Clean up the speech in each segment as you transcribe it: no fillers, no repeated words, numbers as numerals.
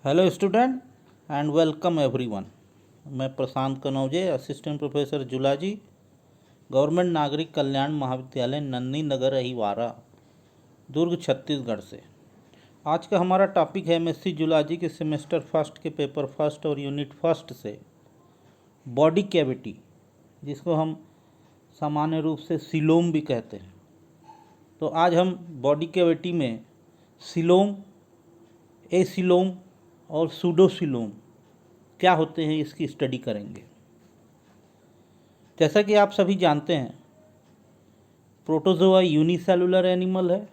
Hello student and welcome everyone. मैं प्रशांत Kanoje, assistant professor zoology, government नागरिक कल्याण महाविद्यालय नन्नी नगर अहिवारा, दुर्ग, छत्तीसगढ़ से। आज का हमारा टॉपिक है एमएससी जूलॉजी के सेमेस्टर फर्स्ट के पेपर फर्स्ट और यूनिट फर्स्ट से बॉडी कैविटी, जिसको हम सामान्य रूप से सीलोम भी कहते हैं। तो आज हम बॉडी कैविटी में सीलोम, एसीलोम और सूडोसीलोम क्या होते हैं इसकी स्टडी करेंगे। जैसा कि आप सभी जानते हैं, प्रोटोजोआ यूनिसेलुलर एनिमल है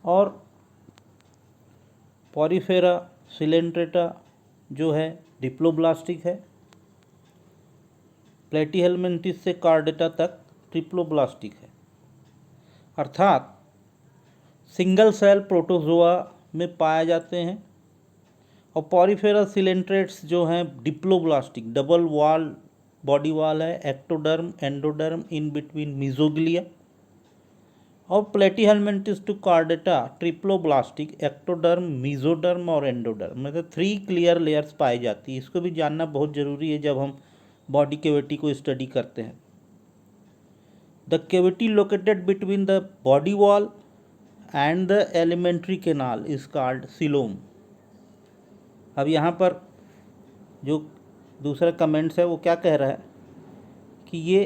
और पॉरीफेरा सिलेंट्रेटा जो है डिप्लोब्लास्टिक है। प्लेटीहेलमिन्थिस से कार्डेटा तक ट्रिप्लोब्लास्टिक है, अर्थात सिंगल सेल प्रोटोजोआ में पाए जाते हैं। और पॉरीफेरा सिलेंट्रेट्स जो हैं diploblastic, double wall body wall है, ectoderm endoderm in between mesoglea. और platyhelminthes to chordata triploblastic, ectoderm, mesoderm और एंडोडर्म, मतलब 3 क्लियर लेयर्स पाई जाती है। इसको भी जानना बहुत ज़रूरी है जब हम बॉडी कैविटी को स्टडी करते हैं। The cavity located between the body wall and the alimentary canal is called coelom. अब यहाँ पर जो दूसरा कमेंट्स है वो क्या कह रहा है कि ये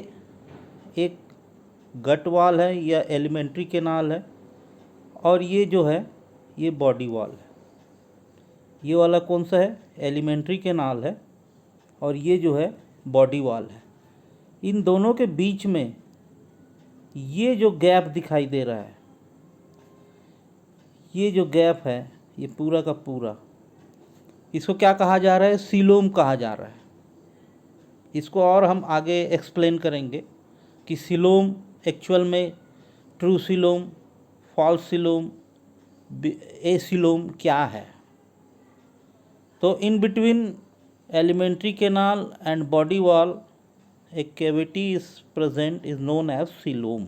एक गट वॉल है या एलिमेंट्री कैनाल है और ये जो है ये बॉडी वॉल है। ये वाला कौन सा है? एलिमेंट्री कैनाल है और ये जो है बॉडी वॉल है। इन दोनों के बीच में ये जो गैप दिखाई दे रहा है, ये जो गैप है, ये पूरा का पूरा, इसको क्या कहा जा रहा है? सीलोम कहा जा रहा है। इसको और हम आगे एक्सप्लेन करेंगे कि सीलोम एक्चुअल में ट्रू सीलोम, फॉल्स सीलोम, एसीलोम क्या है। तो in between alimentary canal and body wall a cavity is present is known as coelom.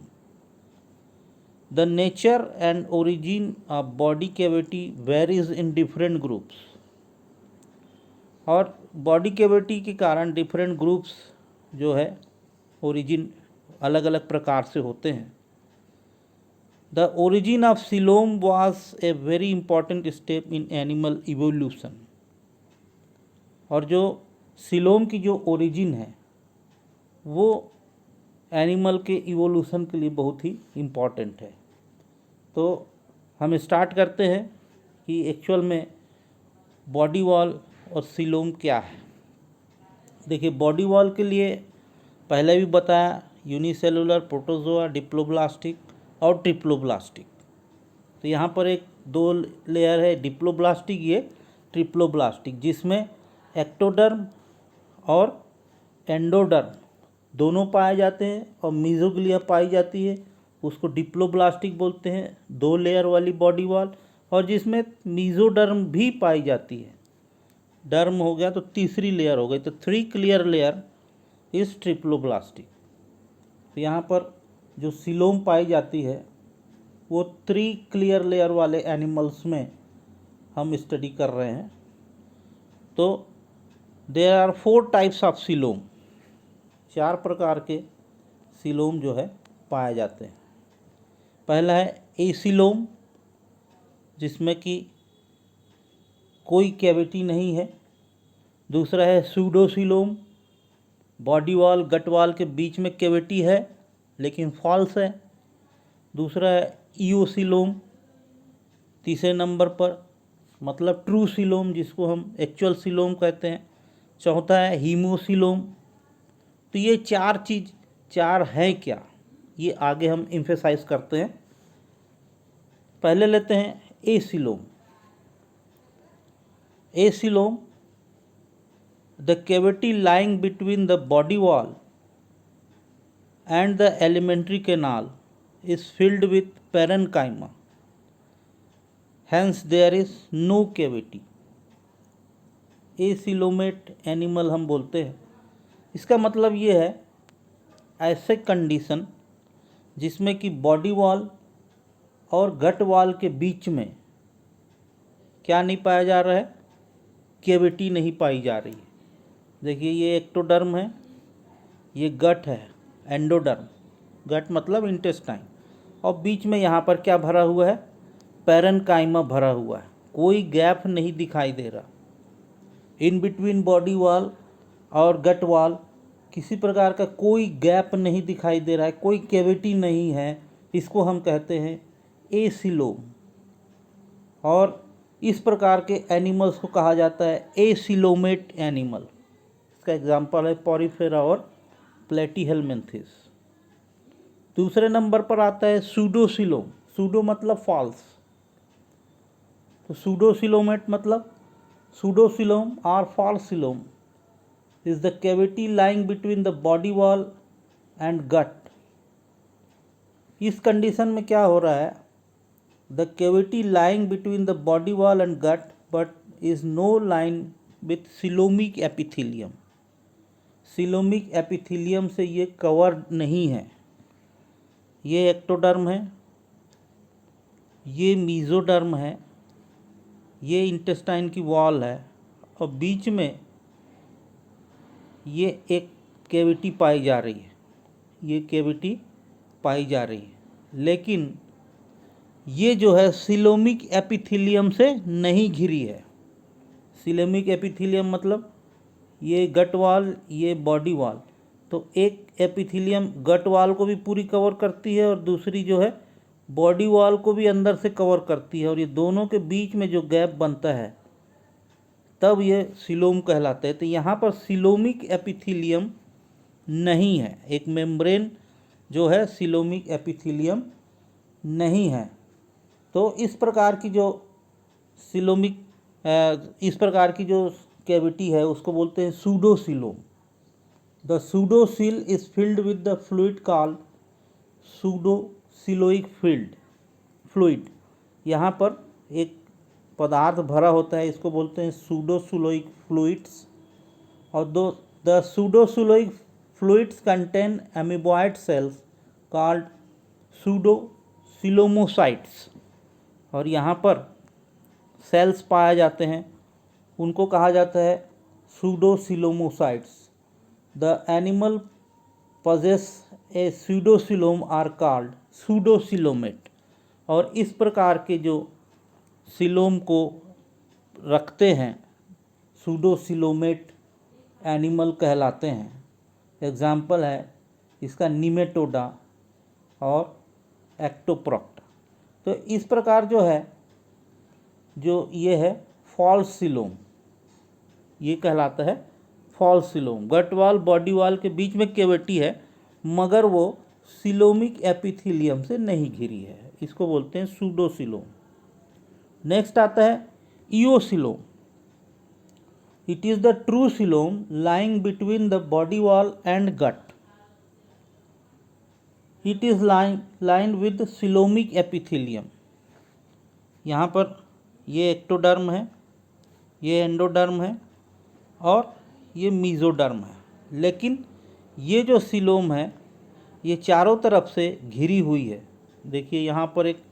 The nature and origin of body cavity varies in different groups. और body cavity के कारण different groups जो है origin अलग अलग प्रकार से होते हैं। The origin of coelom was a very important step in animal evolution. और जो सीलोम की जो ओरिजिन है वो एनिमल के इवोल्यूशन के लिए बहुत ही इम्पॉर्टेंट है। तो हम स्टार्ट करते हैं कि एक्चुअल में बॉडी वॉल और सीलोम क्या है। देखिए, बॉडी वॉल के लिए पहले भी बताया यूनिसेलुलर, प्रोटोजोआ, डिप्लोब्लास्टिक और ट्रिप्लोब्लास्टिक। तो यहाँ पर एक 2 लेयर है, डिप्लोब्लास्टिक, ये ट्रिप्लोब्लास्टिक, जिसमें एक्टोडर्म और एंडोडर्म दोनों पाए जाते हैं और मीजोग्लिया पाई जाती है। उसको डिप्लोब्लास्टिक बोलते हैं, 2 लेयर वाली बॉडी वॉल, और जिसमें मीजोडर्म भी पाई जाती है। डर्म हो गया तो तीसरी लेयर हो गई, तो 3 क्लियर लेयर इस ट्रिप्लोब्लास्टिक। तो यहाँ पर जो सीलोम पाई जाती है वो 3 क्लियर लेयर वाले एनिमल्स में हम स्टडी कर रहे हैं। तो there are 4 types of coelom, 4 प्रकार के सीलोम जो है पाए जाते हैं। पहला है एसीलोम, जिसमें कि कोई कैविटी नहीं है। दूसरा है सूडोसीलोम, बॉडी वॉल गट वॉल के बीच में कैविटी है लेकिन फॉल्स है। दूसरा है ईओसीलोम, तीसरे नंबर पर, मतलब ट्रू सीलोम, जिसको हम एक्चुअल सीलोम कहते हैं। चौथा है हीमोसीलोम। तो ये 4 है क्या, ये आगे हम एम्फेसाइज करते हैं। पहले लेते हैं acoelom. Acoelom, the cavity lying between the body wall and the alimentary canal is filled with parenchyma, hence there is no cavity. Acoelomate animal हम बोलते हैं। इसका मतलब ये है, ऐसे कंडीशन जिसमें कि बॉडी वॉल और गट वॉल के बीच में क्या नहीं पाया जा रहा है, कैविटी नहीं पाई जा रही है। देखिए ये एक्टोडर्म है, ये गट है, एंडोडर्म, गट मतलब इंटेस्टाइन, और बीच में यहाँ पर क्या भरा हुआ है, पैरेन्काइमा भरा हुआ है, कोई गैप नहीं दिखाई दे रहा। इन बिटवीन बॉडी वॉल और गट वॉल किसी प्रकार का कोई गैप नहीं दिखाई दे रहा है, कोई कैविटी नहीं है, इसको हम कहते हैं एसिलोम। और इस प्रकार के एनिमल्स को कहा जाता है एसिलोमेट एनिमल। इसका एग्जांपल है पॉरीफेरा और प्लेटीहेलमिन्थिस। दूसरे नंबर पर आता है सूडोसिलोम। सूडो मतलब फॉल्स, तो सूडोसिलोमेट मतलब सूडोसिलोम और फॉल्सिलोम is the cavity lying between the body wall and gut। इस कंडीशन में क्या हो रहा है, the cavity lying between the body wall and gut but is no line with coelomic epithelium। coelomic epithelium से ये कवर नहीं है। ये एक्टोडर्म है, ये मीजोडर्म है, ये इंटेस्टाइन की वॉल है, और बीच में ये एक कैविटी पाई जा रही है, ये कैविटी पाई जा रही है, लेकिन ये जो है सीलोमिक एपिथेलियम से नहीं घिरी है। सीलोमिक एपिथेलियम मतलब ये गट वॉल, ये बॉडी वॉल, तो एक एपिथेलियम गट वॉल को भी पूरी कवर करती है और दूसरी जो है बॉडी वॉल को भी अंदर से कवर करती है, और ये दोनों के बीच में जो गैप बनता है तब ये सीलोम कहलाता है। तो यहाँ पर सीलोमिक एपिथेलियम नहीं है, एक मेम्ब्रेन जो है सीलोमिक एपिथेलियम नहीं है। तो इस प्रकार की जो इस प्रकार की जो कैविटी है उसको बोलते हैं pseudocoelom. The pseudocoel is filled with the fluid called pseudocoelic fluid. यहाँ पर एक पदार्थ भरा होता है, इसको बोलते हैं सूडोसिलोइक फ्लूइड्स। और the pseudocoelic fluids contain amoeboid cells called pseudocoelomocytes. और यहाँ पर सेल्स पाए जाते हैं, उनको कहा जाता है pseudocoelomocytes. The animal possess a pseudocoelom are called pseudocoelomate. और इस प्रकार के जो सिलोम को रखते हैं सूडोसिलोमेट एनिमल कहलाते हैं। एग्जाम्पल है इसका निमेटोडा और एक्टोप्रोक्ट। तो इस प्रकार जो है, जो ये है फॉल्सिलोम, ये कहलाता है फॉल्सिलोम। गट वॉल बॉडी वॉल के बीच में कैविटी है, मगर वो सिलोमिक एपिथेलियम से नहीं घिरी है, इसको बोलते हैं सूडोसिलोम। नेक्स्ट आता है eucoelom. It is the true coelom lying between the body wall and gut. It is lined with coelomic epithelium. यहाँ पर ये एक्टोडर्म है, ये एंडोडर्म है और ये मीजोडर्म है, लेकिन ये जो सिलोम है ये चारों तरफ से घिरी हुई है। देखिए यहाँ पर एक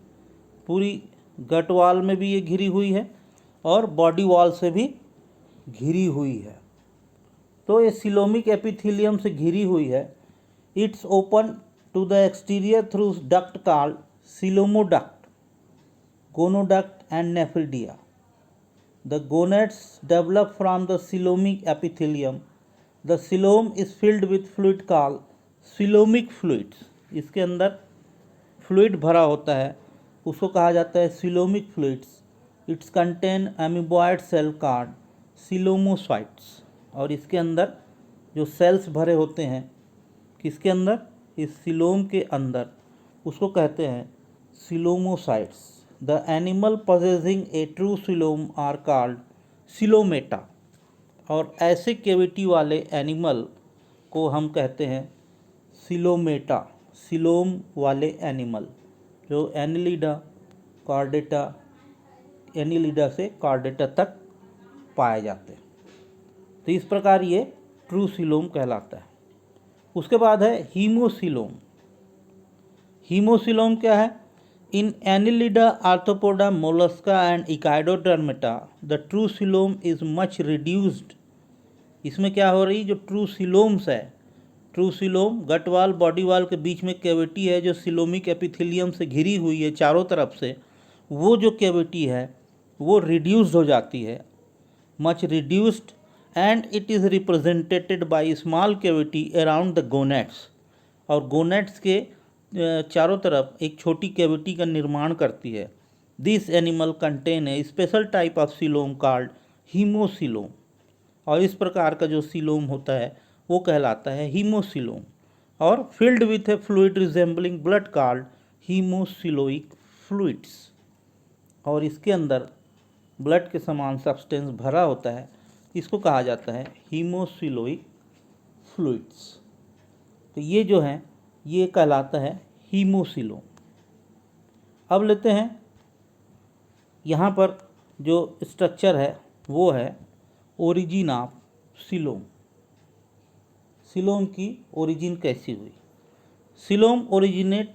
पूरी गट वॉल में भी ये घिरी हुई है और बॉडी वॉल से भी घिरी हुई है। तो ये सिलोमिक एपिथेलियम से घिरी हुई है। It's open to the exterior through duct called coelomoduct, gonoduct and nephridia. The gonads develop from the coelomic epithelium. The coelom is filled with fluid called coelomic fluids. इसके अंदर फ्लूइड भरा होता है, उसको कहा जाता है coelomic fluids. It's contain amoeboid cell called coelomocytes. और इसके अंदर जो सेल्स भरे होते हैं, किसके अंदर, इस सिलोम के अंदर, उसको कहते हैं coelomocytes. The animal possessing a true coelom are called coelomata. और ऐसे कैविटी वाले एनिमल को हम कहते हैं सिलोमेटा, सिलोम वाले एनिमल, जो एनिलिडा कॉर्डेटा, एनिलिडा से कॉर्डेटा तक पाए जाते हैं। तो इस प्रकार ये ट्रू सिलोम कहलाता है। उसके बाद है हीमोसिलोम। हीमोसिलोम क्या है? In Annelida, Arthropoda, Mollusca and Echinodermata, the true coelom is much reduced. इसमें क्या हो रही, जो ट्रू सिलोम्स है, ट्रू सिलोम गट वाल बॉडी वाल के बीच में कैविटी है जो सिलोमिक एपिथेलियम से घिरी हुई है चारों तरफ से, वो जो कैविटी है वो रिड्यूस्ड हो जाती है, much reduced, and it is represented by small cavity around the gonads, और गोनेट्स के चारों तरफ एक छोटी कैविटी का निर्माण करती है. This animal contain a special type of coelom called haemocoelom, और इस प्रकार का जो सिलोम होता है वो कहलाता है हीमोसिलोम, और filled with a fluid resembling blood called haemocoelic fluids, और इसके अंदर ब्लड के समान सब्सटेंस भरा होता है, इसको कहा जाता है हीमोसिलोइक फ्लूइड्स. तो ये जो है ये कहलाता है हीमोसिलोम. अब लेते हैं यहाँ पर जो स्ट्रक्चर है वो है ओरिजिन ऑफ सिलोम. सिलोम की ओरिजिन कैसी हुई? Coelom originate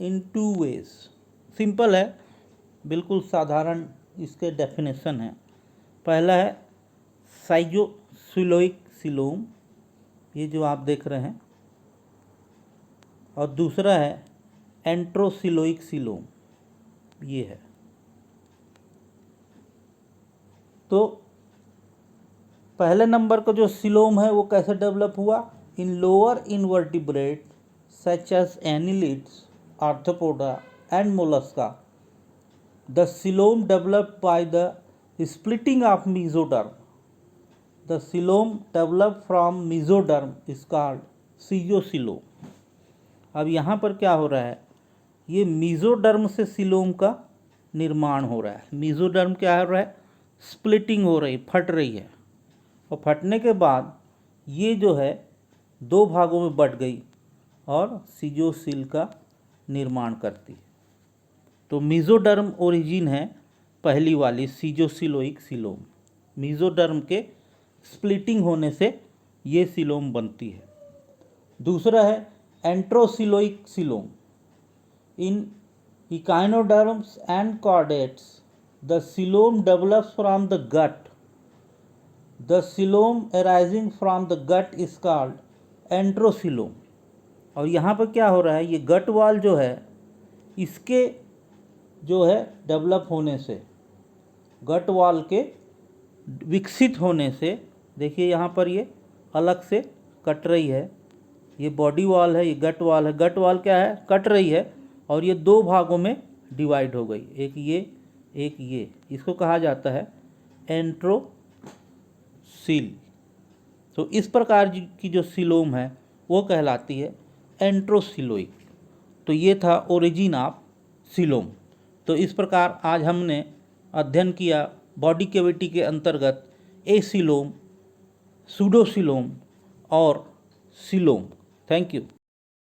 in 2 ways. Simple है, बिल्कुल साधारण इसके डेफिनेशन है. पहला है साइजोसिलोइक सिलोम, ये जो आप देख रहे हैं, और दूसरा है एंट्रोसिलोइक सिलोम, ये है. तो पहले नंबर का जो सिलोम है वो कैसे डेवलप हुआ? In lower invertebrate such as annelids, arthropoda and mollusca, the coelom developed by the splitting of mesoderm. The coelom develop from mesoderm is called schizocoelom. अब यहाँ पर क्या हो रहा है, ये मेसोडर्म से सिलोम का निर्माण हो रहा है. मेसोडर्म क्या हो रहा है? स्प्लिटिंग हो रही, फट रही है, और फटने के बाद ये जो है 2 भागों में बट गई और सीजोसिल का निर्माण करती है. तो मेसोडर्म ओरिजिन है पहली वाली सीजोसिलोइक सिलोम. मेसोडर्म के स्प्लिटिंग होने से ये सिलोम बनती है. दूसरा है enterocoelic coelom. In echinoderms and chordates the coelom develops from the gut. The coelom arising from the gut is called enterocoelom. और यहाँ पर क्या हो रहा है, ये गट वाल जो है इसके जो है डेवलप होने से, गट वाल के विकसित होने से, देखिए यहाँ पर ये अलग से कट रही है, ये बॉडी वाल है, ये गट वाल है. गट वाल क्या है? कट रही है, और ये 2 भागों में डिवाइड हो गई, एक ये एक ये. इसको कहा जाता है एंट्रोसिल. तो इस प्रकार की जो सिलोम है वो कहलाती है एंट्रोसिलोइक. तो ये था ओरिजिन ऑफ सिलोम. तो इस प्रकार आज हमने अध्ययन किया बॉडी कैविटी के अंतर्गत एसिलोम, सूडोसिलोम और सिलोम. Thank you.